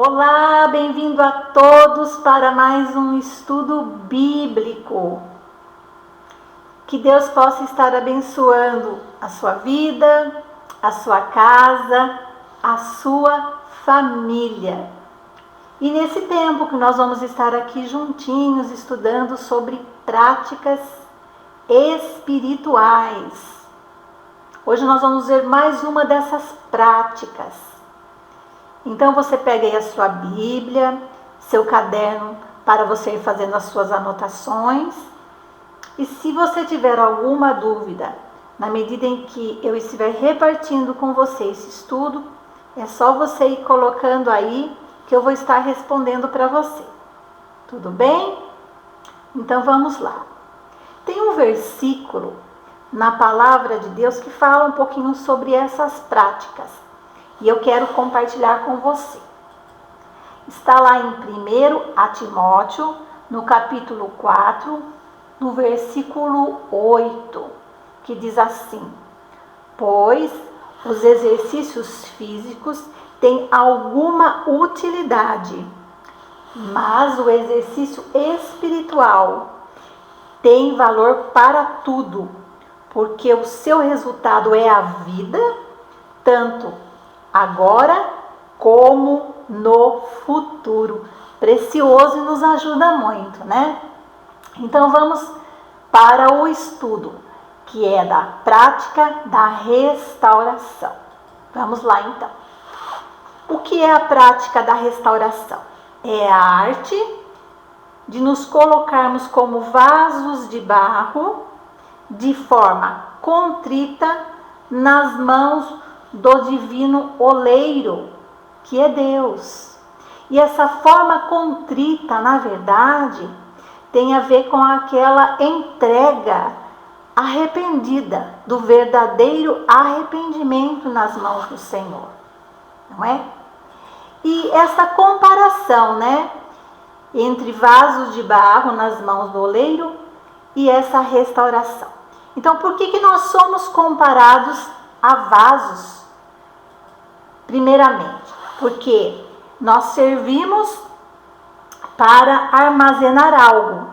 Olá, bem-vindo a todos para mais um estudo bíblico. Que Deus possa estar abençoando a sua vida, a sua casa, a sua família. E nesse tempo que nós vamos estar aqui juntinhos estudando sobre práticas espirituais. Hoje nós vamos ver mais uma dessas práticas. Então você pega aí a sua Bíblia, seu caderno para você ir fazendo as suas anotações. E se você tiver alguma dúvida, na medida em que eu estiver repartindo com você esse estudo, é só você ir colocando aí que eu vou estar respondendo para você. Tudo bem? Então vamos lá. Tem um versículo na palavra de Deus que fala um pouquinho sobre essas práticas. E eu quero compartilhar com você. Está lá em 1 Timóteo, no capítulo 4, no versículo 8, que diz assim: pois os exercícios físicos têm alguma utilidade, mas o exercício espiritual tem valor para tudo, porque o seu resultado é a vida, tanto agora como no futuro. Precioso e nos ajuda muito, né? Então vamos para o estudo, que é da prática da restauração. Vamos lá então. O que é a prática da restauração? É a arte de nos colocarmos como vasos de barro, de forma contrita, nas mãos do divino oleiro, que é Deus. E essa forma contrita, na verdade, tem a ver com aquela entrega arrependida, do verdadeiro arrependimento nas mãos do Senhor, não é? E essa comparação, né, entre vasos de barro nas mãos do oleiro e essa restauração. Então, por que nós somos comparados a vasos? Primeiramente, porque nós servimos para armazenar algo.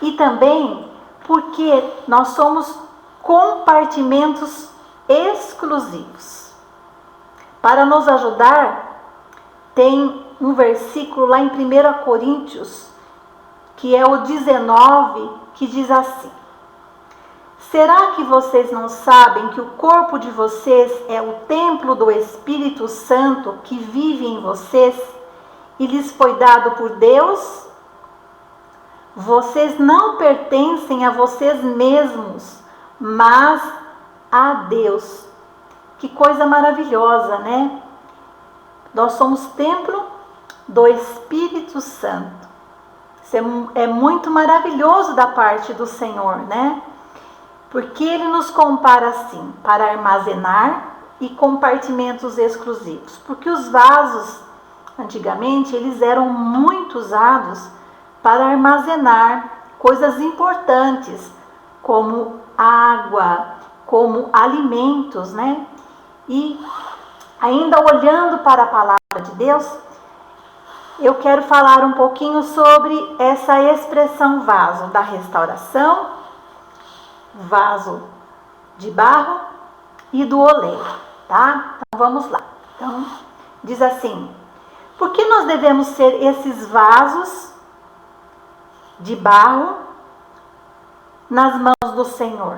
E também porque nós somos compartimentos exclusivos. Para nos ajudar, tem um versículo lá em 1 Coríntios, que é o 19, que diz assim: será que vocês não sabem que o corpo de vocês é o templo do Espírito Santo que vive em vocês e lhes foi dado por Deus? Vocês não pertencem a vocês mesmos, mas a Deus. Que coisa maravilhosa, né? Nós somos templo do Espírito Santo. Isso é muito maravilhoso da parte do Senhor, né? Porque Ele nos compara assim, para armazenar e compartimentos exclusivos. Porque os vasos, antigamente, eles eram muito usados para armazenar coisas importantes, como água, como alimentos, né? E ainda olhando para a palavra de Deus, eu quero falar um pouquinho sobre essa expressão vaso da restauração, vaso de barro e do oleiro, tá? Então vamos lá. Então, diz assim: por que nós devemos ser esses vasos de barro nas mãos do Senhor?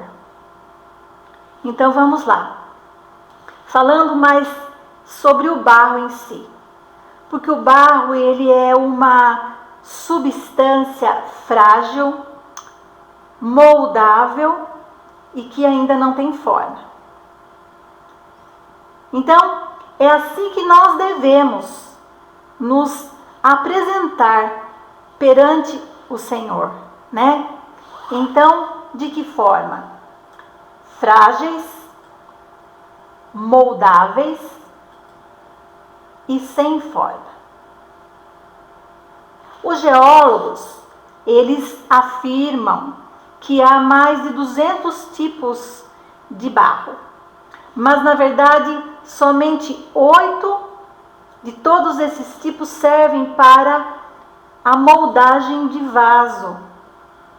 Então vamos lá. Falando mais sobre o barro em si. Porque o barro, ele é uma substância frágil, moldável e que ainda não tem forma. Então, é assim que nós devemos nos apresentar perante o Senhor, né? Então, de que forma? Frágeis, moldáveis e sem forma. Os geólogos, eles afirmam que há mais de 200 tipos de barro, mas na verdade somente 8 de todos esses tipos servem para a moldagem de vaso,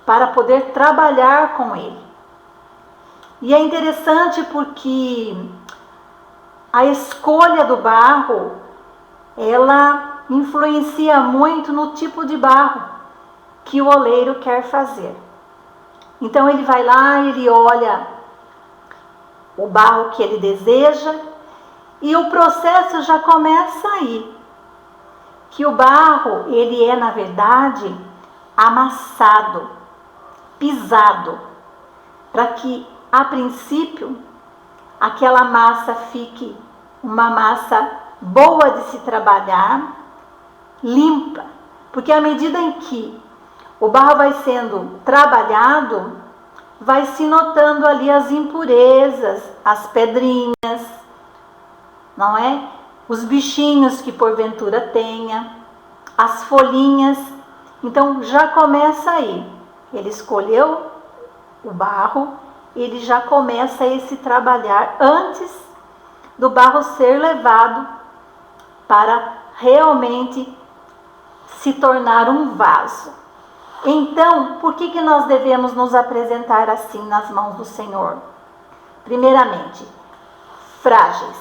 para poder trabalhar com ele. E é interessante porque a escolha do barro, ela influencia muito no tipo de barro que o oleiro quer fazer. Então ele vai lá, ele olha o barro que ele deseja e o processo já começa aí. Que o barro, ele é na verdade amassado, pisado, para que a princípio aquela massa fique uma massa boa de se trabalhar, limpa, porque à medida em que o barro vai sendo trabalhado, vai se notando ali as impurezas, as pedrinhas, não é? Os bichinhos que porventura tenha, as folhinhas. Então já começa aí. Ele escolheu o barro, ele já começa esse trabalhar antes do barro ser levado para realmente se tornar um vaso. Então, por que nós devemos nos apresentar assim nas mãos do Senhor? Primeiramente, frágeis,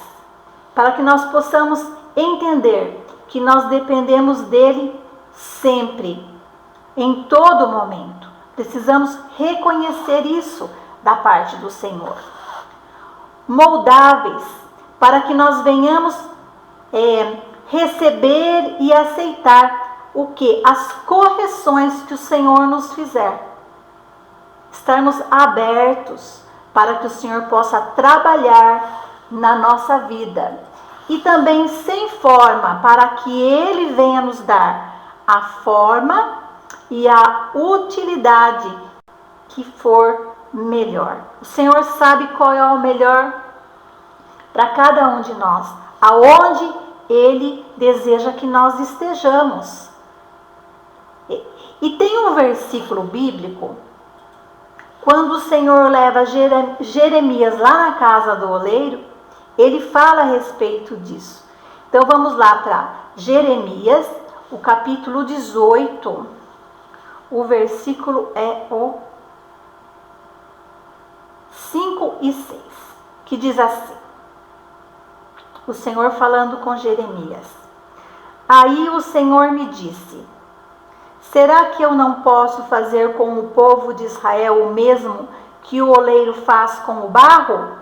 para que nós possamos entender que nós dependemos dele sempre, em todo momento. Precisamos reconhecer isso da parte do Senhor. Moldáveis, para que nós venhamos receber e aceitar o que? As correções que o Senhor nos fizer. Estarmos abertos para que o Senhor possa trabalhar na nossa vida. E também sem forma, para que Ele venha nos dar a forma e a utilidade que for melhor. O Senhor sabe qual é o melhor para cada um de nós, aonde Ele deseja que nós estejamos. E tem um versículo bíblico, quando o Senhor leva Jeremias lá na casa do oleiro, ele fala a respeito disso. Então vamos lá para Jeremias, o capítulo 18, o versículo é o 5 e 6, que diz assim, o Senhor falando com Jeremias: Aí o Senhor me disse: será que eu não posso fazer com o povo de Israel o mesmo que o oleiro faz com o barro?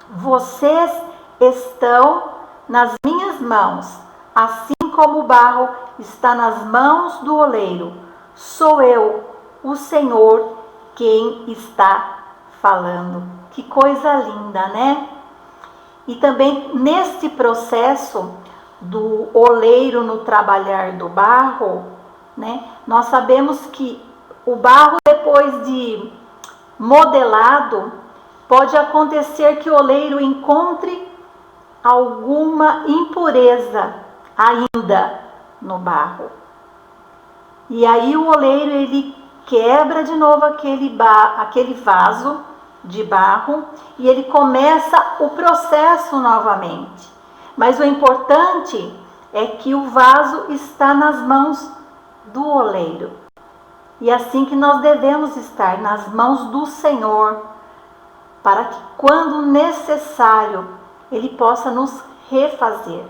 Vocês estão nas minhas mãos, assim como o barro está nas mãos do oleiro. Sou eu, o Senhor, quem está falando. Que coisa linda, né? E também nesse processo do oleiro no trabalhar do barro, né, nós sabemos que o barro, depois de modelado, pode acontecer que o oleiro encontre alguma impureza ainda no barro. E aí o oleiro, ele quebra de novo aquele vaso de barro e ele começa o processo novamente. Mas o importante é que o vaso está nas mãos do oleiro. E é assim que nós devemos estar, nas mãos do Senhor, para que quando necessário Ele possa nos refazer.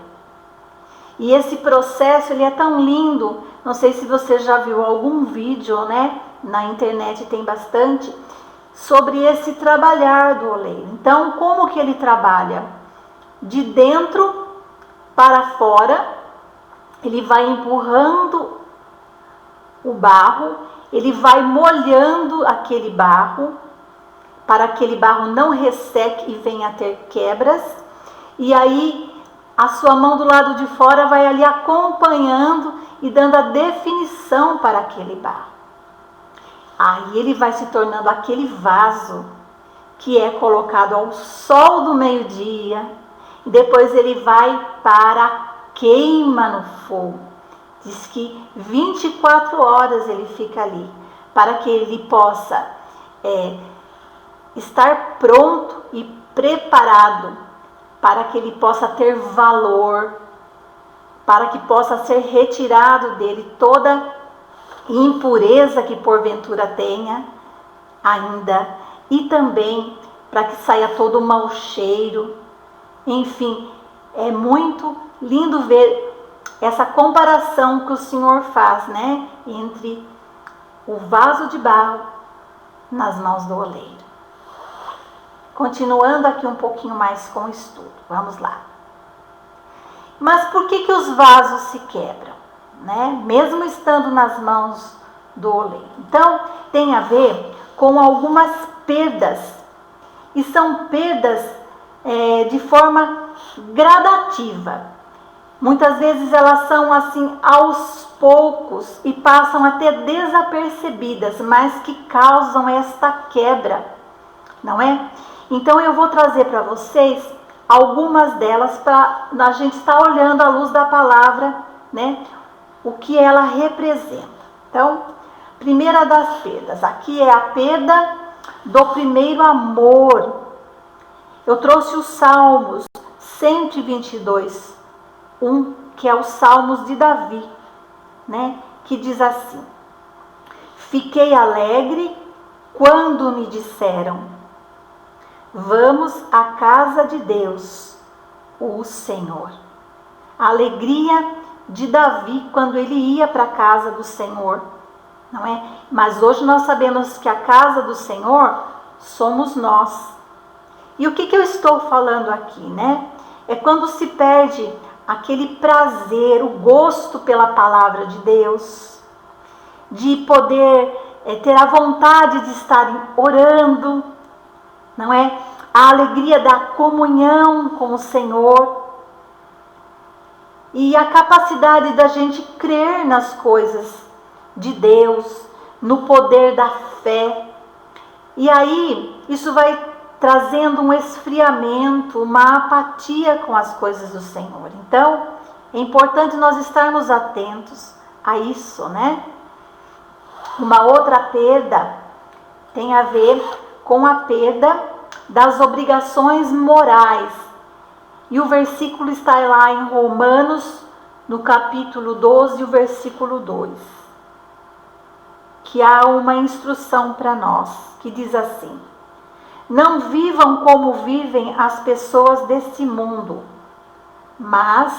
E esse processo, ele é tão lindo. Não sei se você já viu algum vídeo, né? Na internet tem bastante, sobre esse trabalhar do oleiro. Então, como que ele trabalha? De dentro para fora, ele vai empurrando o barro, ele vai molhando aquele barro, para que aquele barro não resseque e venha a ter quebras. E aí a sua mão do lado de fora vai ali acompanhando e dando a definição para aquele barro. Aí ele vai se tornando aquele vaso que é colocado ao sol do meio-dia, e depois ele vai para a queima no fogo. Diz que 24 horas ele fica ali, para que ele possa estar pronto e preparado, para que ele possa ter valor para que possa ser retirado dele toda impureza que porventura tenha ainda, e também para que saia todo o mau cheiro. Enfim, é muito lindo ver essa comparação que o Senhor faz, né, entre o vaso de barro nas mãos do oleiro. Continuando aqui um pouquinho mais com o estudo, vamos lá. Mas por que os vasos se quebram, né, mesmo estando nas mãos do oleiro? Então, tem a ver com algumas perdas, e são perdas de forma gradativa. Muitas vezes elas são assim aos poucos e passam até desapercebidas, mas que causam esta quebra, não é? Então eu vou trazer para vocês algumas delas para a gente estar olhando à luz da palavra, né? O que ela representa. Então, primeira das perdas, aqui é a perda do primeiro amor. Eu trouxe os Salmos 122, que é os Salmos de Davi, né? Que diz assim: fiquei alegre quando me disseram, vamos à casa de Deus, o Senhor. A alegria de Davi quando ele ia para a casa do Senhor, não é? Mas hoje nós sabemos que a casa do Senhor somos nós. E o que eu estou falando aqui, né? É quando se perde aquele prazer, o gosto pela palavra de Deus, de poder ter a vontade de estar orando, não é? A alegria da comunhão com o Senhor e a capacidade da gente crer nas coisas de Deus, no poder da fé. E aí, isso vai trazendo um esfriamento, uma apatia com as coisas do Senhor. Então, é importante nós estarmos atentos a isso, né? Uma outra perda tem a ver com a perda das obrigações morais. E o versículo está lá em Romanos, no capítulo 12, o versículo 2. Que há uma instrução para nós, que diz assim: não vivam como vivem as pessoas deste mundo, mas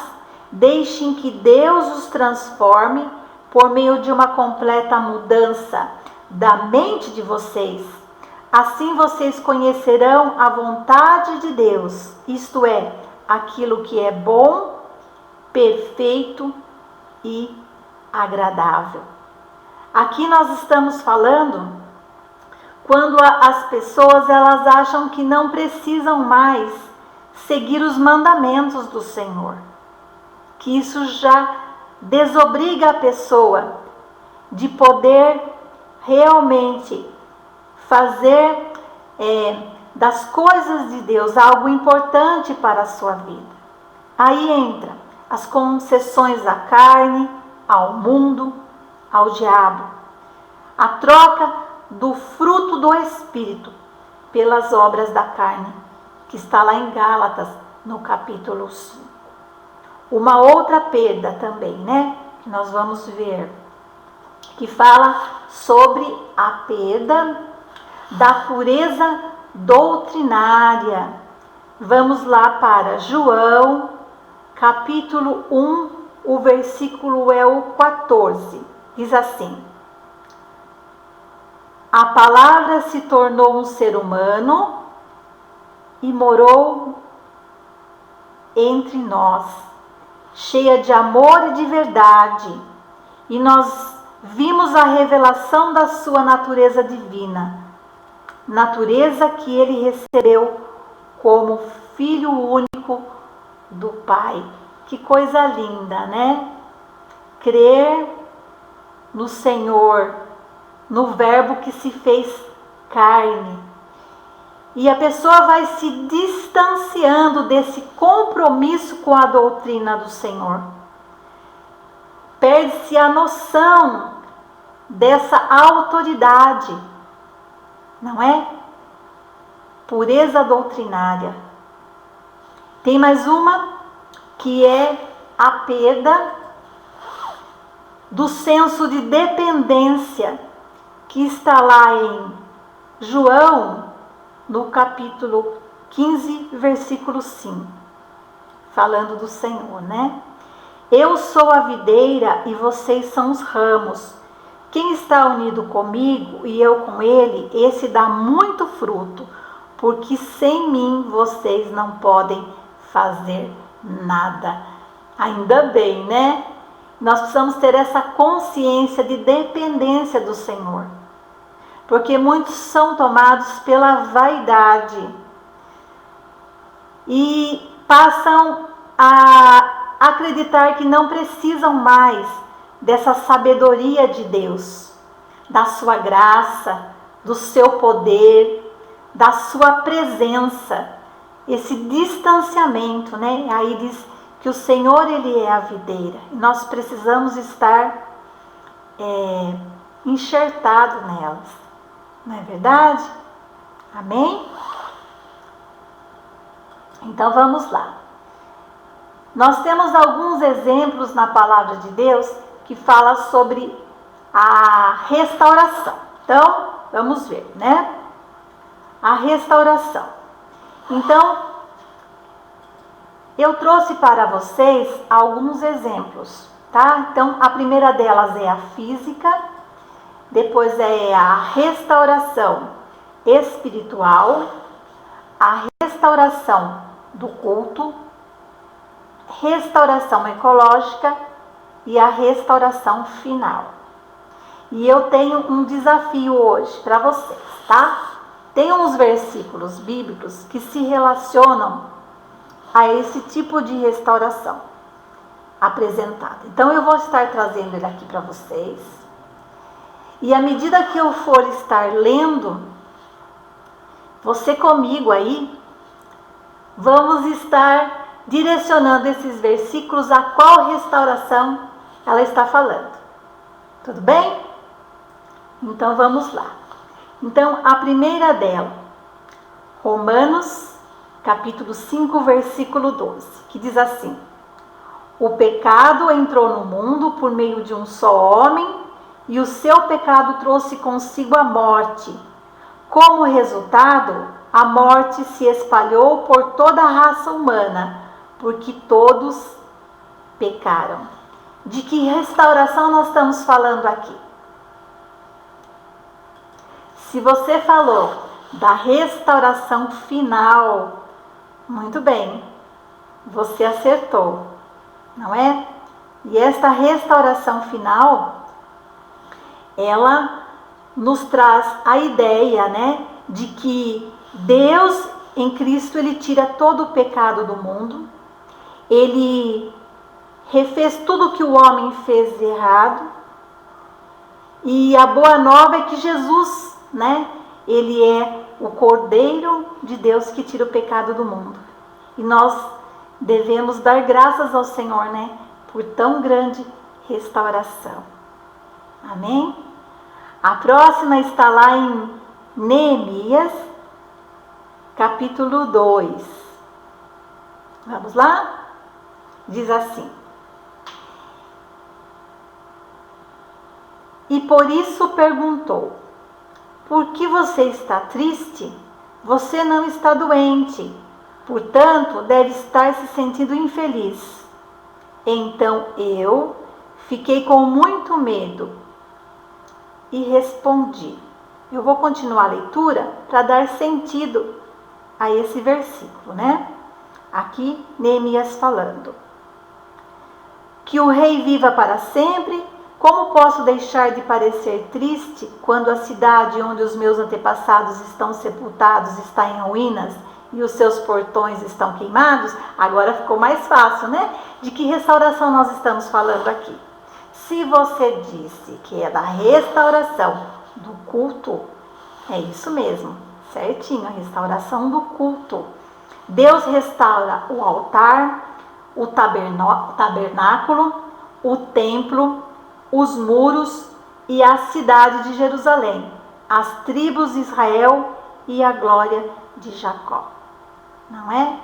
deixem que Deus os transforme por meio de uma completa mudança da mente de vocês. Assim vocês conhecerão a vontade de Deus, isto é, aquilo que é bom, perfeito e agradável. Aqui nós estamos falando quando as pessoas elas acham que não precisam mais seguir os mandamentos do Senhor, que isso já desobriga a pessoa de poder realmente fazer das coisas de Deus algo importante para a sua vida. Aí entra as concessões à carne, ao mundo, ao diabo, a troca do fruto do Espírito pelas obras da carne, que está lá em Gálatas, no capítulo 5. Uma outra perda também, né, que nós vamos ver, que fala sobre a perda da pureza doutrinária. Vamos lá para João, capítulo 1, o versículo é o 14. Diz assim: a palavra se tornou um ser humano e morou entre nós, cheia de amor e de verdade, e nós vimos a revelação da sua natureza divina, natureza que ele recebeu como Filho único do Pai. Que coisa linda, né? Crer no Senhor, no Verbo que se fez carne. E a pessoa vai se distanciando desse compromisso com a doutrina do Senhor. Perde-se a noção dessa autoridade, não é? Pureza doutrinária. Tem mais uma que é a perda do senso de dependência que está lá em João, no capítulo 15, versículo 5, falando do Senhor, né? Eu sou a videira e vocês são os ramos. Quem está unido comigo e eu com ele, esse dá muito fruto, porque sem mim vocês não podem fazer nada. Ainda bem, né? Nós precisamos ter essa consciência de dependência do Senhor, porque muitos são tomados pela vaidade e passam a acreditar que não precisam mais dessa sabedoria de Deus, da sua graça, do seu poder, da sua presença, esse distanciamento, né? Aí diz que o Senhor, Ele é a videira, e nós precisamos estar enxertados nelas, não é verdade? Amém? Então vamos lá. Nós temos alguns exemplos na palavra de Deus que fala sobre a restauração. Então, vamos ver, né? A restauração. Então, eu trouxe para vocês alguns exemplos, tá? Então, a primeira delas é a física, depois é a restauração espiritual, a restauração do culto, restauração ecológica e a restauração final. E eu tenho um desafio hoje para vocês, tá? Tem uns versículos bíblicos que se relacionam a esse tipo de restauração apresentada. Então eu vou estar trazendo ele aqui para vocês. E à medida que eu for estar lendo, você comigo aí, vamos estar direcionando esses versículos a qual restauração ela está falando. Tudo bem? Então vamos lá. Então a primeira dela, Romanos capítulo 5, versículo 12, que diz assim: o pecado entrou no mundo por meio de um só homem, e o seu pecado trouxe consigo a morte. Como resultado, a morte se espalhou por toda a raça humana, porque todos pecaram. De que restauração nós estamos falando aqui? Se você falou da restauração final, muito bem, você acertou, não é? E esta restauração final, ela nos traz a ideia, né, de que Deus em Cristo, Ele tira todo o pecado do mundo, Ele refez tudo que o homem fez de errado, e a boa nova é que Jesus, né, Ele é o Cordeiro de Deus que tira o pecado do mundo. E nós devemos dar graças ao Senhor, né, por tão grande restauração. Amém? A próxima está lá em Neemias, capítulo 2. Vamos lá? Diz assim: e por isso perguntou: por que você está triste? Você não está doente, portanto deve estar se sentindo infeliz. Então eu fiquei com muito medo e respondi. Eu vou continuar a leitura para dar sentido a esse versículo, né? Aqui Neemias falando: que o rei viva para sempre. Como posso deixar de parecer triste quando a cidade onde os meus antepassados estão sepultados está em ruínas e os seus portões estão queimados? Agora ficou mais fácil, né? De que restauração nós estamos falando aqui? Se você disse que é da restauração do culto, é isso mesmo, certinho, a restauração do culto. Deus restaura o altar, o tabernáculo, o templo, os muros e a cidade de Jerusalém, as tribos de Israel e a glória de Jacó. Não é?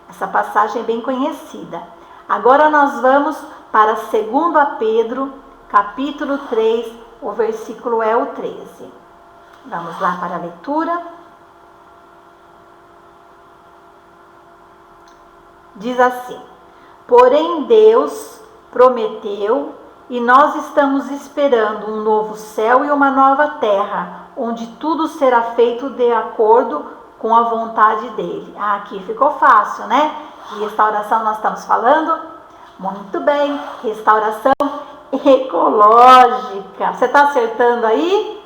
Essa passagem é bem conhecida. Agora nós vamos para 2 Pedro, capítulo 3, o versículo é o 13. Vamos lá para a leitura. Diz assim: porém Deus prometeu, e nós estamos esperando um novo céu e uma nova terra, onde tudo será feito de acordo com a vontade dele. Aqui ficou fácil, né? De restauração nós estamos falando? Muito bem, restauração ecológica. Você está acertando aí?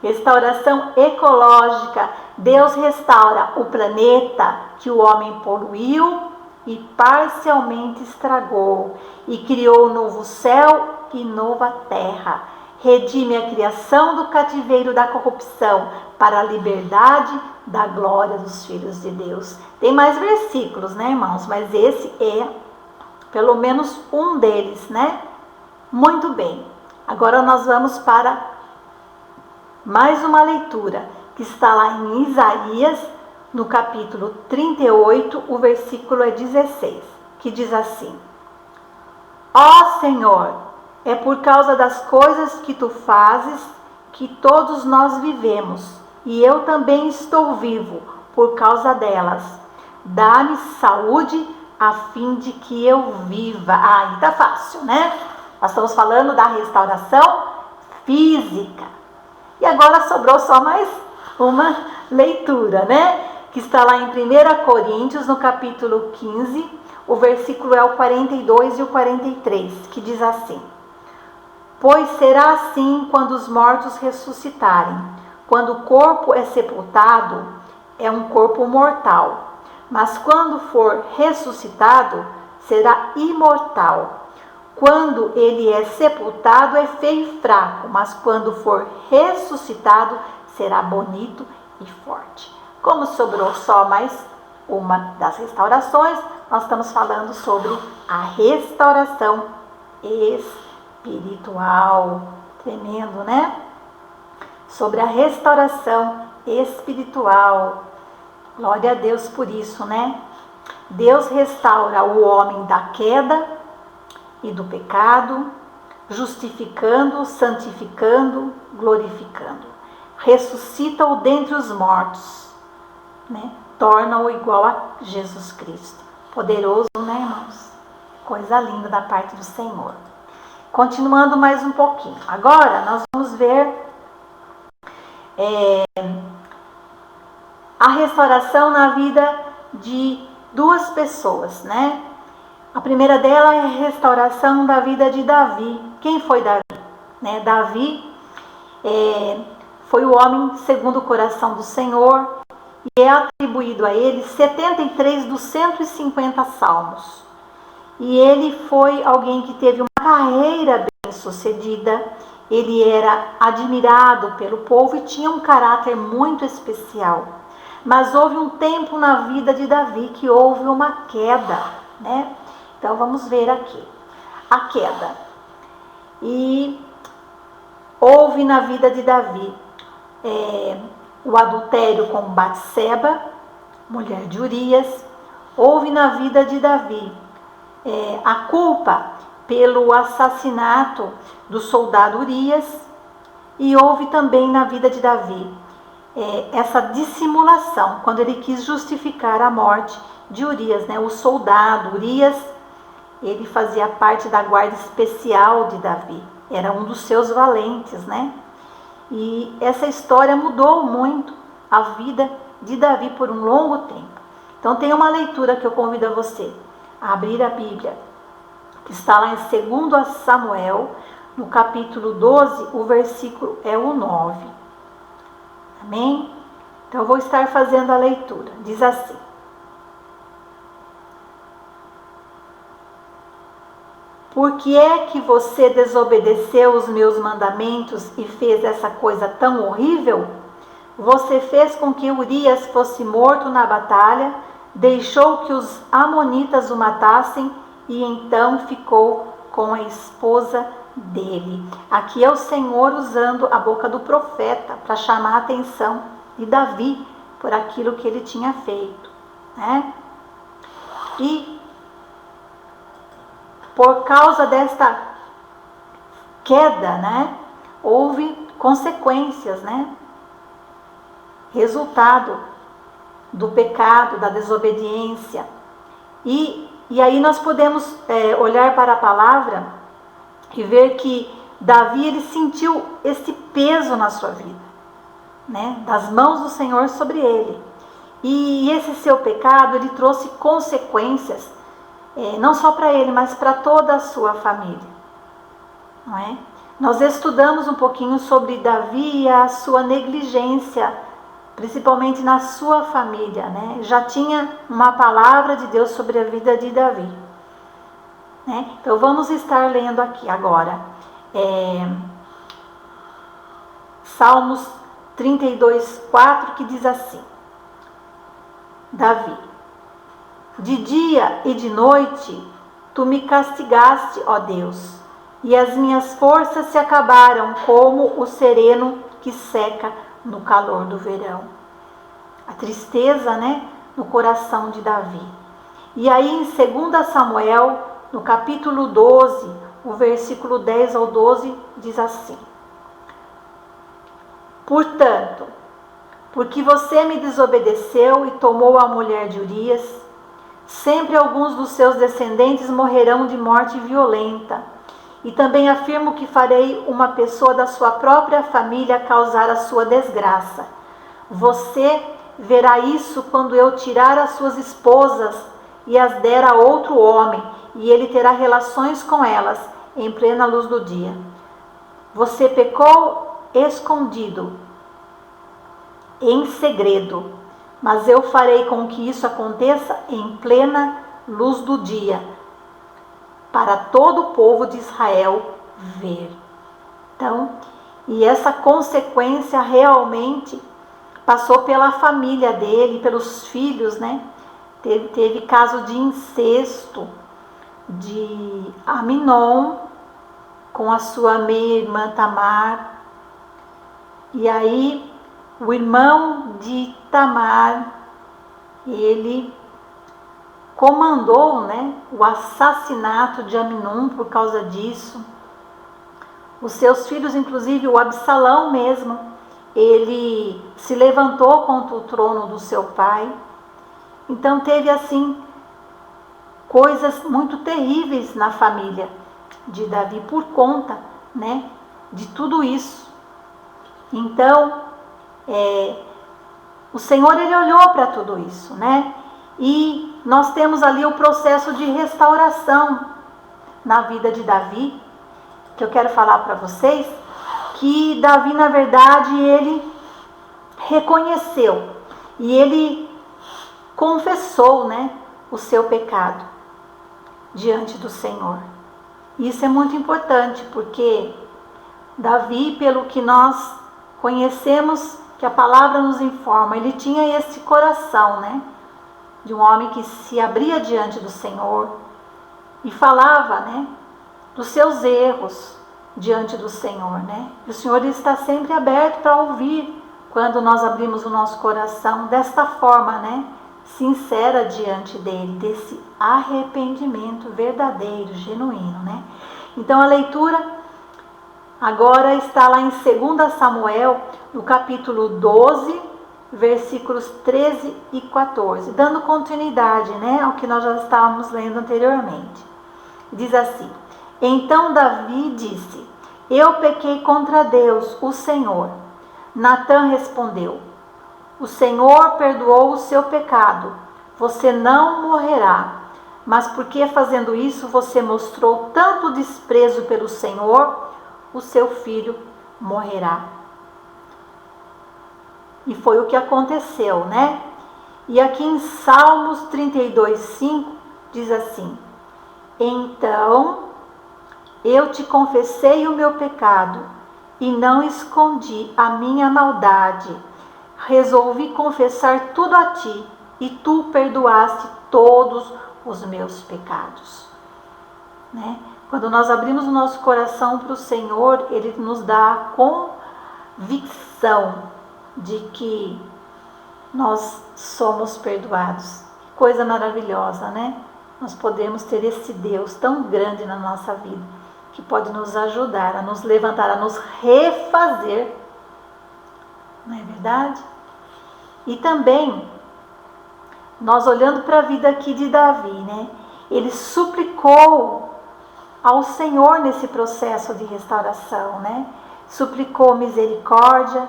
Restauração ecológica. Deus restaura o planeta que o homem poluiu e parcialmente estragou, e criou um novo céu e nova terra. Redime a criação do cativeiro da corrupção para a liberdade da glória dos filhos de Deus. Tem mais versículos, né, irmãos? Mas esse é pelo menos um deles, né? Muito bem. Agora nós vamos para mais uma leitura que está lá em Isaías, no capítulo 38, o versículo é 16, que diz assim: ó Senhor, é por causa das coisas que tu fazes que todos nós vivemos, e eu também estou vivo por causa delas. Dá-me saúde a fim de que eu viva. Aí tá fácil, né? Nós estamos falando da restauração física. E agora sobrou só mais uma leitura, né? Que está lá em 1 Coríntios, no capítulo 15, o versículo é o 42 e o 43, que diz assim: pois será assim quando os mortos ressuscitarem. Quando o corpo é sepultado, é um corpo mortal, mas quando for ressuscitado, será imortal. Quando ele é sepultado, é feio e fraco, mas quando for ressuscitado, será bonito e forte. Como sobrou só mais uma das restaurações, nós estamos falando sobre a restauração espiritual. Tremendo, né? Sobre a restauração espiritual. Glória a Deus por isso, né? Deus restaura o homem da queda e do pecado, justificando, santificando, glorificando. Ressuscita-o dentre os mortos, né? Torna-o igual a Jesus Cristo. Poderoso, né, irmãos? Coisa linda da parte do Senhor. Continuando mais um pouquinho. Agora nós vamos ver a restauração na vida de duas pessoas, né? A primeira dela é a restauração da vida de Davi. Quem foi Davi? Né? Davi foi o homem segundo o coração do Senhor, e é atribuído a ele 73 dos 150 salmos. E ele foi alguém que teve uma carreira bem sucedida. Ele era admirado pelo povo e tinha um caráter muito especial. Mas houve um tempo na vida de Davi que houve uma queda, né? Então vamos ver aqui a queda. E houve na vida de Davi o adultério com Batseba, mulher de Urias. Houve na vida de Davi a culpa pelo assassinato do soldado Urias. E houve também na vida de Davi essa dissimulação, quando ele quis justificar a morte de Urias, né? O soldado Urias, ele fazia parte da guarda especial de Davi, era um dos seus valentes, né? E essa história mudou muito a vida de Davi por um longo tempo. Então tem uma leitura que eu convido a você a abrir a Bíblia, que está lá em 2 Samuel, no capítulo 12, o versículo é o 9. Amém? Então eu vou estar fazendo a leitura. Diz assim: por que é que você desobedeceu os meus mandamentos e fez essa coisa tão horrível? Você fez com que Urias fosse morto na batalha, deixou que os amonitas o matassem e então ficou com a esposa dele. Aqui é o Senhor usando a boca do profeta para chamar a atenção de Davi por aquilo que ele tinha feito, né? E por causa desta queda, né, houve consequências, né? Resultado do pecado, da desobediência. E aí nós podemos olhar para a palavra e ver que Davi, ele sentiu esse peso na sua vida, né? Das mãos do Senhor sobre ele. E esse seu pecado, ele trouxe consequências, não só para ele, mas para toda a sua família, não é? Nós estudamos um pouquinho sobre Davi e a sua negligência, principalmente na sua família, né? Já tinha uma palavra de Deus sobre a vida de Davi, né? Então vamos estar lendo aqui agora Salmos 32:4, que diz assim: Davi: de dia e de noite tu me castigaste, ó Deus, e as minhas forças se acabaram como o sereno que seca no calor do verão. A tristeza, né, no coração de Davi. E aí em 2 Samuel, no capítulo 12, o versículo 10 ao 12, diz assim: portanto, porque você me desobedeceu e tomou a mulher de Urias, sempre alguns dos seus descendentes morrerão de morte violenta. E também afirmo que farei uma pessoa da sua própria família causar a sua desgraça. Você verá isso quando eu tirar as suas esposas e as der a outro homem, e ele terá relações com elas em plena luz do dia. Você pecou escondido, em segredo, mas eu farei com que isso aconteça em plena luz do dia, para todo o povo de Israel ver. Então, e essa consequência realmente passou pela família dele, pelos filhos, né? Teve caso de incesto de Aminon com a sua meia-irmã Tamar. E aí o irmão de Tamar, ele comandou, né, o assassinato de Aminon por causa disso. Os seus filhos, inclusive o Absalão mesmo, ele se levantou contra o trono do seu pai. Então teve assim coisas muito terríveis na família de Davi por conta, né, de tudo isso. Então o Senhor, ele olhou para tudo isso, né? E nós temos ali o processo de restauração na vida de Davi, que eu quero falar para vocês, que Davi, na verdade, ele reconheceu e ele confessou, né, o seu pecado diante do Senhor. Isso é muito importante, porque Davi, pelo que nós conhecemos, que a palavra nos informa, ele tinha esse coração, né, de um homem que se abria diante do Senhor e falava, né, dos seus erros diante do Senhor, né? E o Senhor está sempre aberto para ouvir quando nós abrimos o nosso coração desta forma, né, sincera diante dele, desse arrependimento verdadeiro, genuíno, né? Então a leitura agora está lá em 2 Samuel, no capítulo 12, versículos 13 e 14, dando continuidade, né, ao que nós já estávamos lendo anteriormente. Diz assim: então Davi disse: eu pequei contra Deus, o Senhor. Natã respondeu: o Senhor perdoou o seu pecado, você não morrerá. Mas porque fazendo isso você mostrou tanto desprezo pelo Senhor, o seu filho morrerá. E foi o que aconteceu, né? E aqui em Salmos 32:5 diz assim: então eu te confessei o meu pecado e não escondi a minha maldade. Resolvi confessar tudo a ti e tu perdoaste todos os meus pecados, né? Quando nós abrimos o nosso coração para o Senhor, Ele nos dá a convicção de que nós somos perdoados. coisa maravilhosa, né? Nós podemos ter esse Deus tão grande na nossa vida, que pode nos ajudar, a nos levantar, a nos refazer. Não é verdade? E também, nós olhando para a vida aqui de Davi, né? Ele suplicou ao Senhor nesse processo de restauração, né? Suplicou misericórdia,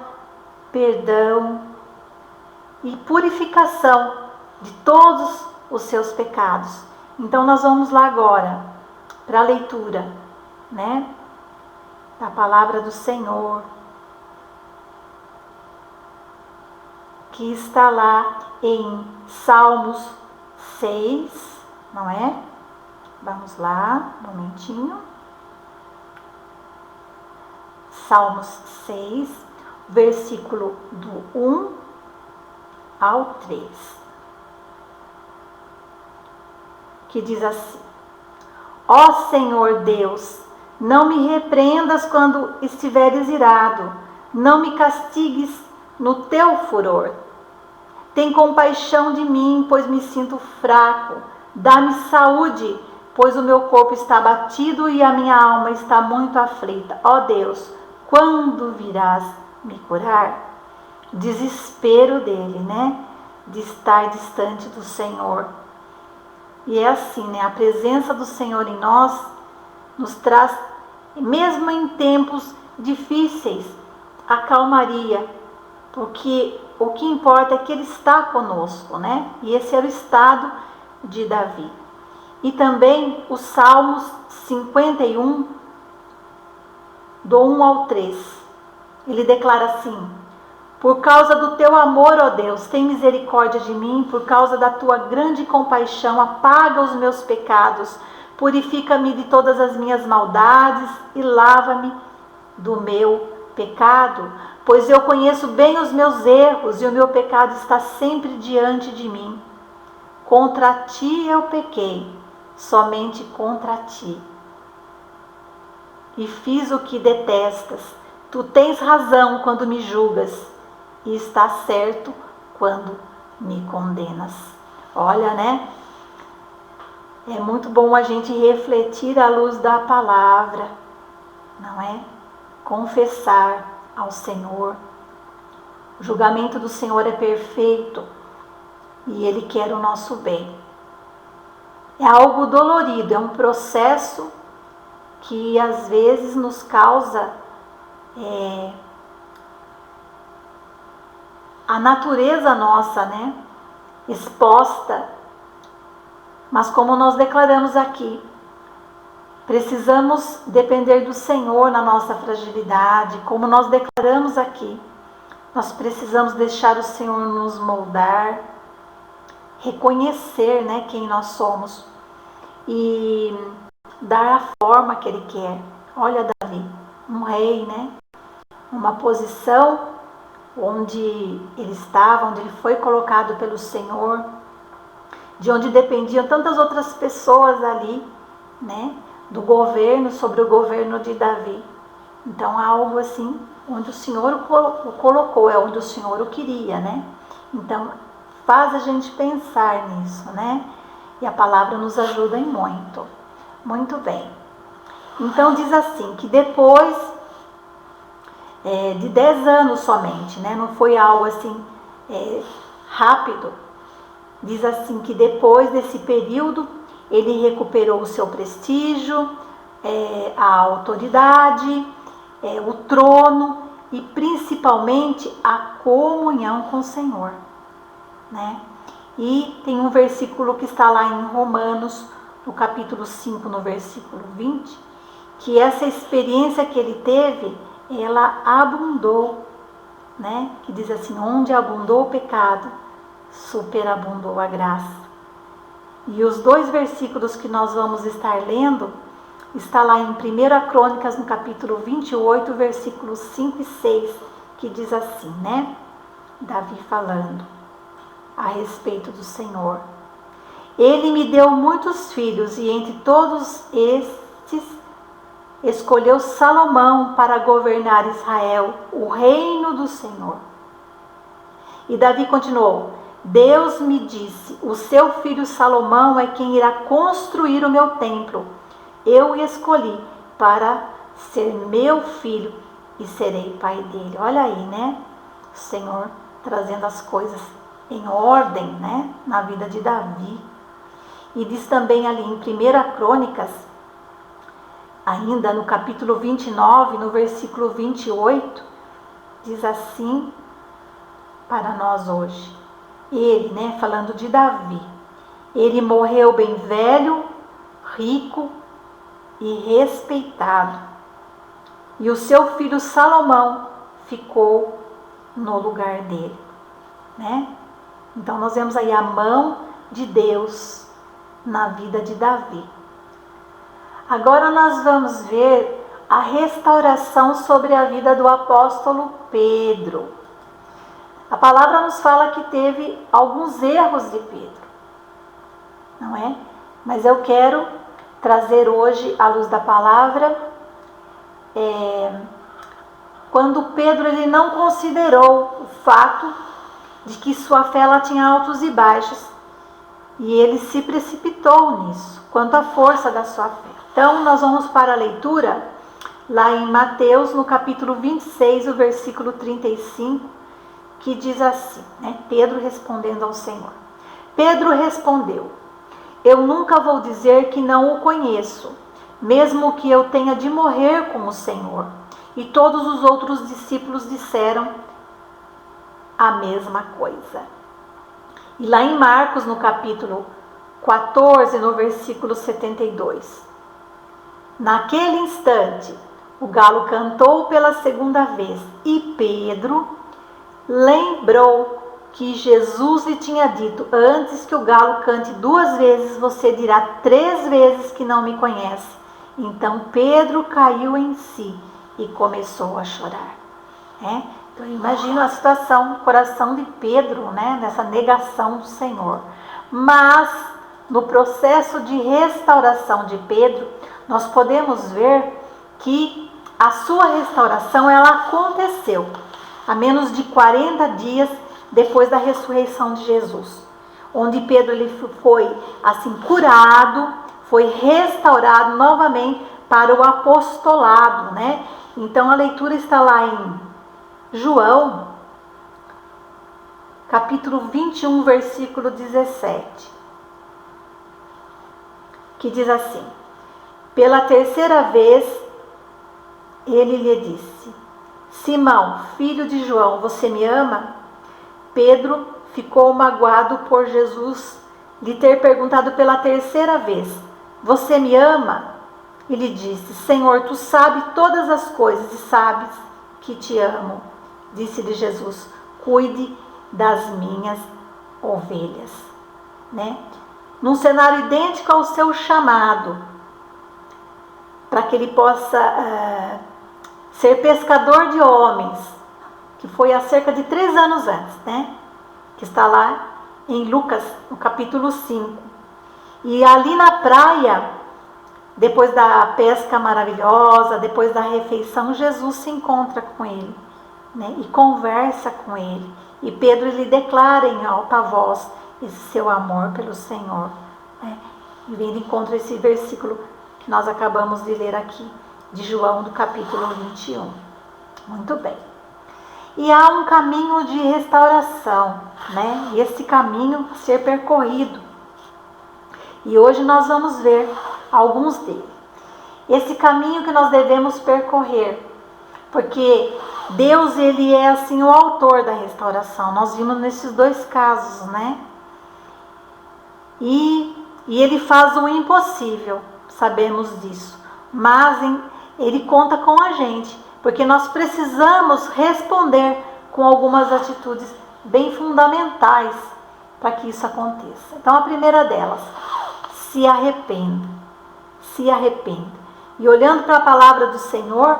perdão e purificação de todos os seus pecados. Então nós vamos lá agora para a leitura, né, da palavra do Senhor, que está lá em Salmos 6, não é? Vamos lá, um momentinho. Salmos 6, versículo do 1 ao 3, que diz assim: Ó Senhor Deus, não me repreendas quando estiveres irado, não me castigues no teu furor. Tem compaixão de mim, pois me sinto fraco. Dá-me saúde, pois o meu corpo está abatido e a minha alma está muito aflita. Ó Deus, quando virás me curar? Desespero dele, né? De estar distante do Senhor. E é assim, né? A presença do Senhor em nós nos traz, mesmo em tempos difíceis, a calmaria, porque o que importa é que Ele está conosco, né? E esse era o estado de Davi. E também os Salmos 51, do 1 ao 3. Ele declara assim: Por causa do teu amor, ó Deus, tem misericórdia de mim, por causa da tua grande compaixão, apaga os meus pecados, purifica-me de todas as minhas maldades e lava-me do meu pecado, pois eu conheço bem os meus erros e o meu pecado está sempre diante de mim. Contra ti eu pequei, somente contra ti, e fiz o que detestas. Tu tens razão quando me julgas e está certo quando me condenas. Olha, né? É muito bom a gente refletir à luz da palavra, não é? Confessar ao Senhor. O julgamento do Senhor é perfeito e Ele quer o nosso bem. É algo dolorido, é um processo que às vezes nos causa a natureza nossa, né, exposta. Mas como nós declaramos aqui, precisamos depender do Senhor na nossa fragilidade. Como nós declaramos aqui, nós precisamos deixar o Senhor nos moldar, reconhecer, né, quem nós somos e dar a forma que Ele quer. Olha Davi, um rei, né, uma posição onde ele estava, onde ele foi colocado pelo Senhor, de onde dependiam tantas outras pessoas ali, né, do governo, sobre o governo de Davi. Então, algo assim, onde o Senhor o colocou, é onde o Senhor o queria, né? Então, faz a gente pensar nisso, né? E a palavra nos ajuda em muito. Muito bem. Então, diz assim, que depois de 10 anos somente, né? Não foi algo assim rápido. Diz assim, que depois desse período, ele recuperou o seu prestígio, a autoridade, o trono e principalmente a comunhão com o Senhor, né? E tem um versículo que está lá em Romanos, no capítulo 5, no versículo 20, que essa experiência que ele teve, ela abundou, né? Que diz assim, onde abundou o pecado, superabundou a graça. E os 2 versículos que nós vamos estar lendo, está lá em 1 Crônicas, no capítulo 28, versículos 5 e 6, que diz assim, né? Davi falando a respeito do Senhor. Ele me deu muitos filhos, e entre todos estes escolheu Salomão para governar Israel, o reino do Senhor. E Davi continuou, Deus me disse: o seu filho Salomão é quem irá construir o meu templo. Eu o escolhi para ser meu filho e serei pai dele. Olha aí, né? O Senhor trazendo as coisas em ordem, né? Na vida de Davi. E diz também ali em 1 Crônicas, ainda no capítulo 29, no versículo 28, diz assim para nós hoje. Ele, né, falando de Davi, ele morreu bem velho, rico e respeitado. E o seu filho Salomão ficou no lugar dele, né? Então nós vemos aí a mão de Deus na vida de Davi. Agora nós vamos ver a restauração sobre a vida do apóstolo Pedro. A palavra nos fala que teve alguns erros de Pedro, não é? Mas eu quero trazer hoje, à luz da palavra, quando Pedro ele não considerou o fato de que sua fé ela tinha altos e baixos, e ele se precipitou nisso, quanto à força da sua fé. Então, nós vamos para a leitura, lá em Mateus, no capítulo 26, o versículo 35, que diz assim, né? Pedro respondendo ao Senhor. Pedro respondeu: eu nunca vou dizer que não o conheço, mesmo que eu tenha de morrer com o Senhor. E todos os outros discípulos disseram a mesma coisa. E lá em Marcos, no capítulo 14, no versículo 72. Naquele instante, o galo cantou pela segunda vez, e Pedro lembrou que Jesus lhe tinha dito: antes que o galo cante 2 vezes, você dirá 3 vezes que não me conhece. Então Pedro caiu em si e começou a chorar. Então imagino a situação, o coração de Pedro, né, nessa negação do Senhor. Mas no processo de restauração de Pedro, nós podemos ver que a sua restauração ela aconteceu a menos de 40 dias depois da ressurreição de Jesus, onde Pedro ele foi assim curado, foi restaurado novamente para o apostolado, né? Então a leitura está lá em João, capítulo 21, versículo 17, que diz assim: pela terceira vez ele lhe disse: Simão, filho de João, você me ama? Pedro ficou magoado por Jesus lhe ter perguntado pela terceira vez: você me ama? E lhe disse: Senhor, tu sabes todas as coisas e sabes que te amo. Disse-lhe Jesus: cuide das minhas ovelhas. Né? Num cenário idêntico ao seu chamado, para que ele possa ser pescador de homens, que foi há cerca de 3 anos antes, né? Que está lá em Lucas, no capítulo 5. E ali na praia, depois da pesca maravilhosa, depois da refeição, Jesus se encontra com ele, né? E conversa com ele. E Pedro lhe declara em alta voz esse seu amor pelo Senhor, né? E vem de encontro esse versículo que nós acabamos de ler aqui, de João, do capítulo 21. Muito bem. E há um caminho de restauração, né? E esse caminho a ser percorrido. E hoje nós vamos ver alguns deles. Esse caminho que nós devemos percorrer, porque Deus, ele é assim o autor da restauração. Nós vimos nesses 2 casos, né? E ele faz o impossível, sabemos disso. Mas ele conta com a gente, porque nós precisamos responder com algumas atitudes bem fundamentais para que isso aconteça. Então a primeira delas: se arrependa. Se arrependa. E olhando para a palavra do Senhor,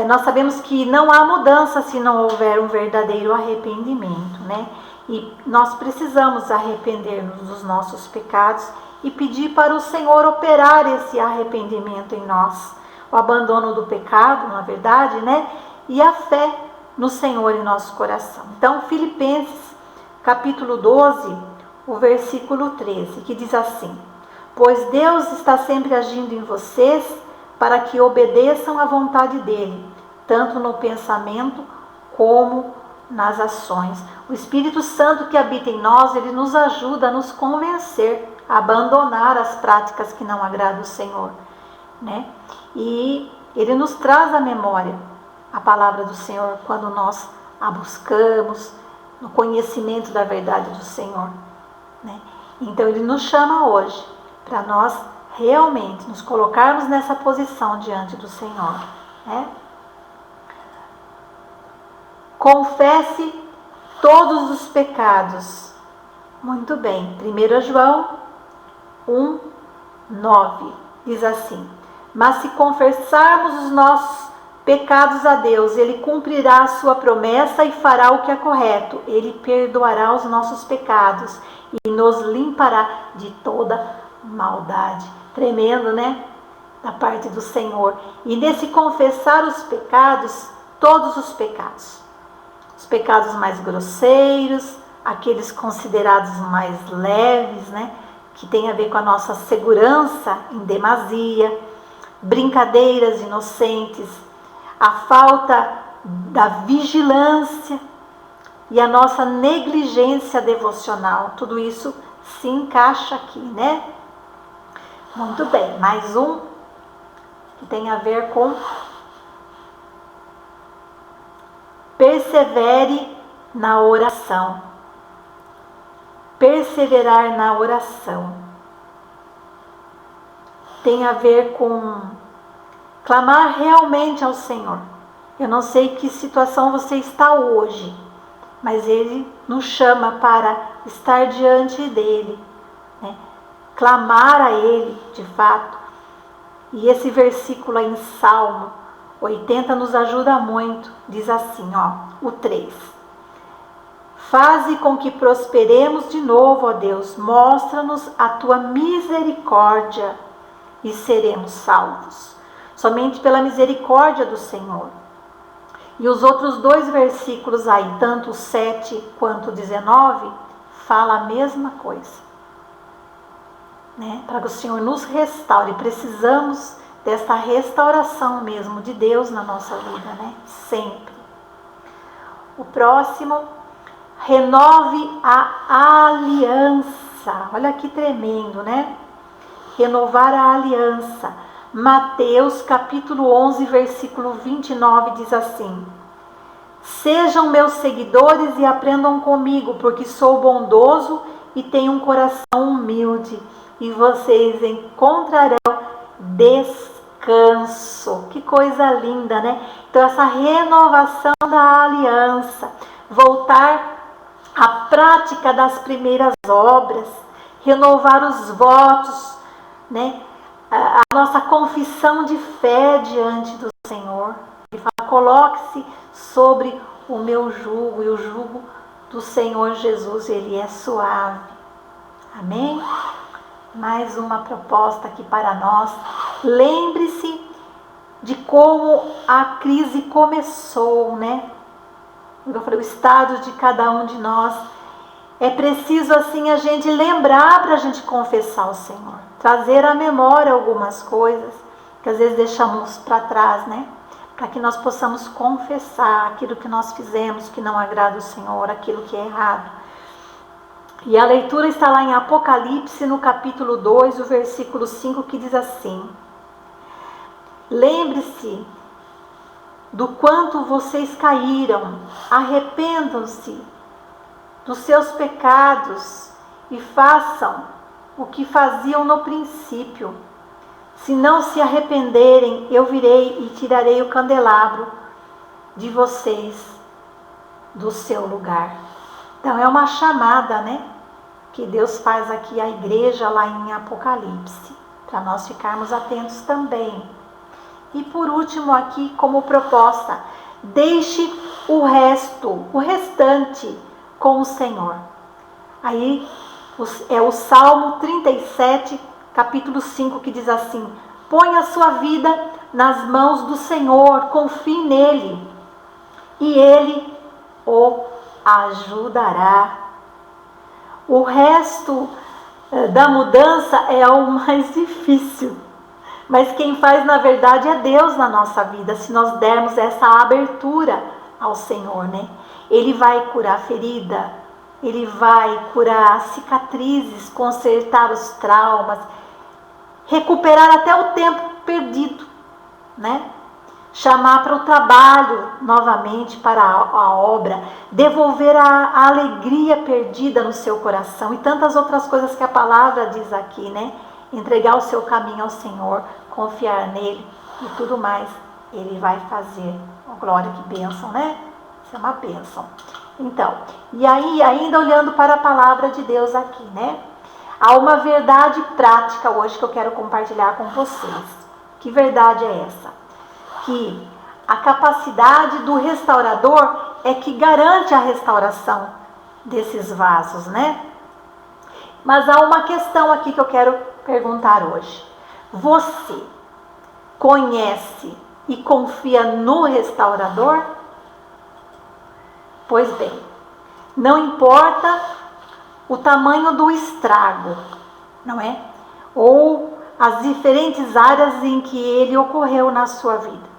nós sabemos que não há mudança se não houver um verdadeiro arrependimento, né? E nós precisamos arrepender-nos dos nossos pecados e pedir para o Senhor operar esse arrependimento em nós. O abandono do pecado, na verdade, né? E a fé no Senhor em nosso coração. Então, Filipenses, capítulo 12, o versículo 13, que diz assim: pois Deus está sempre agindo em vocês para que obedeçam à vontade dele, tanto no pensamento como nas ações. O Espírito Santo que habita em nós, ele nos ajuda a nos convencer, a abandonar as práticas que não agradam o Senhor, né? E ele nos traz à memória a palavra do Senhor quando nós a buscamos no conhecimento da verdade do Senhor, né? Então ele nos chama hoje para nós realmente nos colocarmos nessa posição diante do Senhor, né? Confesse todos os pecados. Muito bem. 1 João 1:9 diz assim: mas se confessarmos os nossos pecados a Deus, Ele cumprirá a sua promessa e fará o que é correto. Ele perdoará os nossos pecados e nos limpará de toda maldade. Tremendo, né? Da parte do Senhor. E nesse confessar os pecados, todos os pecados mais grosseiros, aqueles considerados mais leves, né? Que tem a ver com a nossa segurança em demasia, brincadeiras inocentes, a falta da vigilância e a nossa negligência devocional. Tudo isso se encaixa aqui, né? Muito bem, mais um que tem a ver com persevere na oração. Perseverar na oração tem a ver com clamar realmente ao Senhor. Eu não sei que situação você está hoje, mas Ele nos chama para estar diante dEle, né? Clamar a Ele de fato. E esse versículo aí em Salmo 80 nos ajuda muito. Diz assim, o 3. Faze com que prosperemos de novo, ó Deus. Mostra-nos a tua misericórdia e seremos salvos. Somente pela misericórdia do Senhor. E os outros dois versículos aí, tanto o 7 quanto o 19, fala a mesma coisa, né? Para que o Senhor nos restaure. Precisamos dessa restauração mesmo de Deus na nossa vida, né? Sempre. O próximo, renove a aliança. Olha que tremendo, né? Renovar a aliança. Mateus capítulo 11, versículo 29 diz assim: sejam meus seguidores e aprendam comigo, porque sou bondoso e tenho um coração humilde, e vocês encontrarão descanso. Que coisa linda, né? Então essa renovação da aliança, voltar à prática das primeiras obras, renovar os votos, né? A nossa confissão de fé diante do Senhor. Ele fala, coloque-se sobre o meu jugo, e o jugo do Senhor Jesus, ele é suave. Amém? Mais uma proposta aqui para nós. Lembre-se de como a crise começou, né? Eu falei, o estado de cada um de nós. É preciso assim a gente lembrar para a gente confessar ao Senhor. Trazer à memória algumas coisas que às vezes deixamos para trás, né? Para que nós possamos confessar aquilo que nós fizemos que não agrada o Senhor, aquilo que é errado. E a leitura está lá em Apocalipse, no capítulo 2, o versículo 5, que diz assim: lembre-se do quanto vocês caíram, arrependam-se dos seus pecados e façam o que faziam no princípio. Se não se arrependerem, eu virei e tirarei o candelabro de vocês do seu lugar. Então é uma chamada, né? Que Deus faz aqui à igreja lá em Apocalipse, para nós ficarmos atentos também. E por último aqui, como proposta, deixe o restante com o Senhor. Aí é o Salmo 37, capítulo 5, que diz assim: põe a sua vida nas mãos do Senhor, confie nele, e ele o ajudará. O resto da mudança é o mais difícil. Mas quem faz, na verdade, é Deus na nossa vida, se nós dermos essa abertura ao Senhor, né? Ele vai curar a ferida, Ele vai curar cicatrizes, consertar os traumas, recuperar até o tempo perdido, né? Chamar para o trabalho novamente, para a obra, devolver a alegria perdida no seu coração e tantas outras coisas que a palavra diz aqui, né? Entregar o seu caminho ao Senhor, confiar nele e tudo mais Ele vai fazer. Oh, glória, que bênção, né? Isso é uma bênção. Então, e aí ainda olhando para a palavra de Deus aqui, né? Há uma verdade prática hoje que eu quero compartilhar com vocês. Que verdade é essa? Que a capacidade do restaurador é que garante a restauração desses vasos, né? Mas há uma questão aqui que eu quero perguntar hoje. Você conhece e confia no restaurador? Pois bem, não importa o tamanho do estrago, não é? Ou as diferentes áreas em que ele ocorreu na sua vida.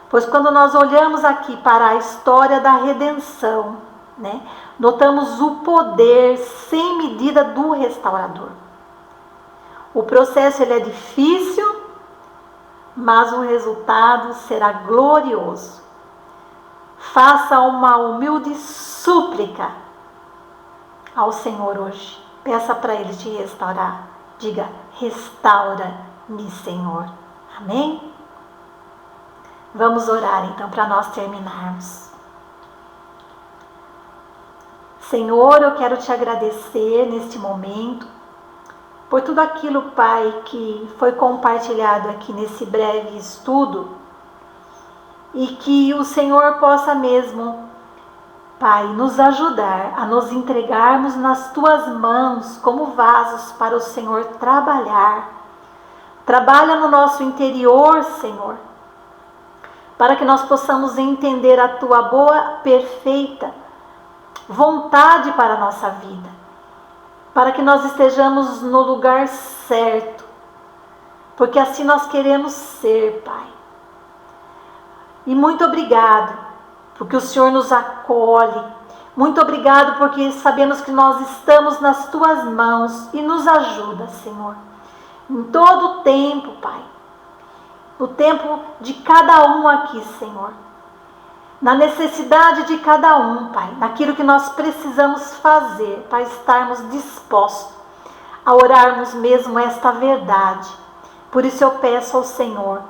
Pois quando nós olhamos aqui para a história da redenção, né, notamos o poder sem medida do restaurador. O processo ele é difícil, mas o resultado será glorioso. Faça uma humilde súplica ao Senhor hoje. Peça para Ele te restaurar. Diga, restaura-me, Senhor. Amém? Vamos orar então para nós terminarmos. Senhor, eu quero te agradecer neste momento por tudo aquilo, Pai, que foi compartilhado aqui nesse breve estudo e que o Senhor possa mesmo, Pai, nos ajudar a nos entregarmos nas Tuas mãos como vasos para o Senhor trabalhar. Trabalha no nosso interior, Senhor, para que nós possamos entender a Tua boa, perfeita vontade para a nossa vida, para que nós estejamos no lugar certo, porque assim nós queremos ser, Pai. E muito obrigado, porque o Senhor nos acolhe. Muito obrigado, porque sabemos que nós estamos nas Tuas mãos e nos ajuda, Senhor. Em todo o tempo, Pai. No tempo de cada um aqui, Senhor. Na necessidade de cada um, Pai. Naquilo que nós precisamos fazer para estarmos dispostos a orarmos mesmo esta verdade. Por isso eu peço ao Senhor,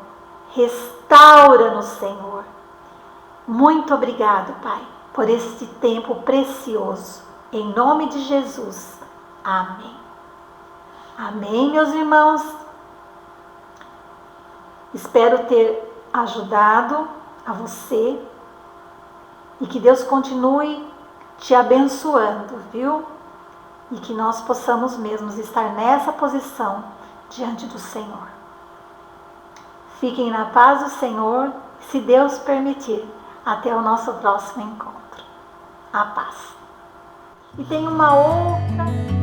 restaura-nos, Senhor. Muito obrigado, Pai, por este tempo precioso. Em nome de Jesus. Amém. Amém, meus irmãos. Espero ter ajudado a você e que Deus continue te abençoando, viu? E que nós possamos mesmos estar nessa posição diante do Senhor. Fiquem na paz do Senhor, se Deus permitir, até o nosso próximo encontro. A paz. E tem uma outra